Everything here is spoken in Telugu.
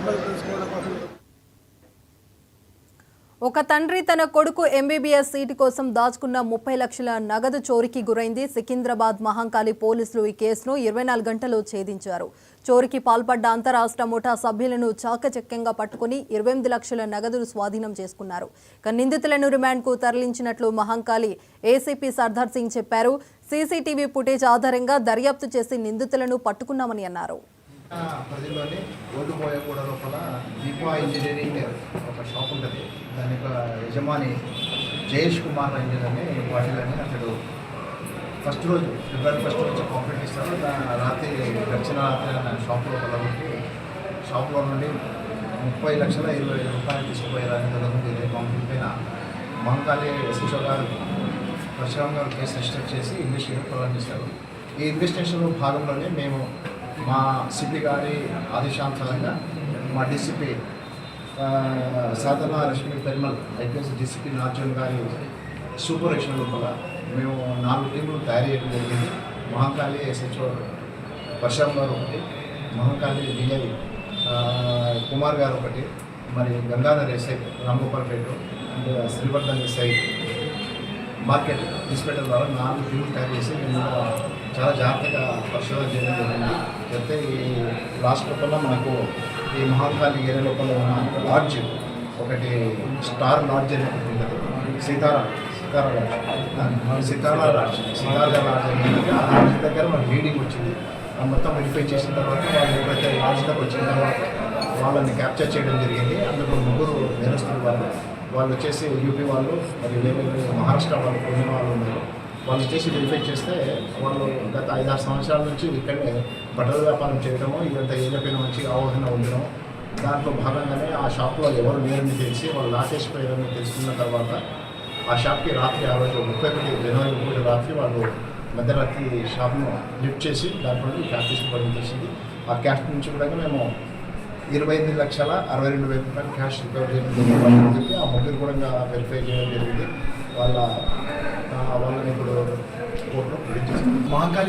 నెంబర్ తెలుసుకోవడం కోసం. ఒక తండ్రి తన కొడుకు ఎంబీబీఎస్ సీటు కోసం దాచుకున్న 30 లక్షల నగదు చోరీకి గురైంది. సికింద్రాబాద్ మహంకాళి పోలీసులు ఈ కేసును 24 గంటల్లో ఛేదించారు. చోరీకి పాల్పడ్డ అంతరాష్ట్ర ముఠా సభ్యులను చాకచక్యంగా పట్టుకుని 28 లక్షల నగదును స్వాధీనం చేసుకున్నారు. నిందితులను రిమాండ్కు తరలించినట్లు మహంకాళి ఏసీపీ సర్దార్ సింగ్ చెప్పారు. సీసీటీవీ ఫుటేజ్ ఆధారంగా దర్యాప్తు చేసి నిందితులను పట్టుకున్నామని అన్నారు. పరిధిలోని ఓటుపోయగూడ లోపల దీపా ఇంజనీరింగ్ ఒక షాప్ ఉంటుంది. దాని యొక్క యజమాని జయేష్ కుమార్ ఇంజనీర్ అని వాటిలోని అతడు ఫస్ట్ రోజు ఫిబ్రవరి 1 నుంచి కాంప్లీట్ ఇస్తాడు. రాత్రి గడిచిన రాత్రి షాప్లో కొలబట్టి షాప్లో నుండి 30,20,000 రూపాయలు తీసుకుపోయేదానికి జరుగుతుంది. ఇదే కాంప్లీట్ పైన మహంకాళి ఎస్హెచ్ఓ గారు పరశురామ్ గారు కేసు రిజిస్టర్ చేసి ఇన్వెస్టిగేషన్ ప్రారంభిస్తారు. ఈ ఇన్వెస్టిగేషన్లో భాగంలోనే మేము మా సిపి గారి ఆదేశానుసారంగా మా డీసీపీ సాధన లక్ష్మీ పెర్మల్ ఐపీఎస్ డీసీపీ నార్జన్ గారి సూపర్విజన్ లోపల మేము 4 టీంలు తయారు చేయడం జరిగింది. మహంకాళి ఎస్హెచ్ఓ పరశురామ్ గారు ఒకటి, మహంకాళి డిఐ కుమార్ గారు ఒకటి, మరి Gangadhar SI Ramgopalpet and Srivardhan SI market inspector ద్వారా 4 టీంలు తయారు చేసి మేము చాలా జాగ్రత్తగా పరిశోధన చేయడం జరిగింది. అయితే ఈ లాస్ట్ లోపల మనకు ఈ మహంకాళి ఏరియా లోపల ఉన్న లాడ్జ్ ఒకటి స్టార్ లాడ్జ్ అని ఒకటి ఉంటుంది. సితారా లాడ్జ్ అనేది ఆ లాడ్జ్ దగ్గర మనకు రీడింగ్ వచ్చింది. మొత్తం వెరిఫై చేసిన తర్వాత వాళ్ళు ఎప్పుడైతే లాడ్జ్ దగ్గర వచ్చిన తర్వాత వాళ్ళని క్యాప్చర్ చేయడం జరిగింది. అందులో 3 నేరస్తులు వాళ్ళు వచ్చేసి యూపీ వాళ్ళు, మరి వేరే మహారాష్ట్ర వాళ్ళు, పుణ్య వాళ్ళు ఉన్నారు. వాళ్ళు వచ్చేసి వెరిఫై చేస్తే వాళ్ళు గత 5-6 సంవత్సరాల నుంచి ఇక్కడే బట్టల వ్యాపారం చేయడము, ఇదంతా ఏదైనా మంచి అవగాహన ఉండడం. దాంట్లో భాగంగానే ఆ షాప్లో ఎవరు లేరని తెలిసి వాళ్ళు లాకేసిపోయారని తెలుసుకున్న తర్వాత ఆ షాప్కి రాత్రి ఆ రోజు 31 జనవరి 1 రాత్రి వాళ్ళు మధ్యరాత్రి షాప్ను లిఫ్ట్ చేసి దాంట్లో క్యాష్ తీసుకోవడం చేసింది. ఆ క్యాష్ నుంచి కూడా మేము 28,62,000 రూపాయలు క్యాష్ రికవర్ చేయడం జరిగింది. ఆ ముగ్గురు కూడా వెరిఫై చేయడం జరిగింది. వాళ్ళని ఇప్పుడు కోర్టులో ప్రొడ్యూస్ చేసింది. మహంకాళి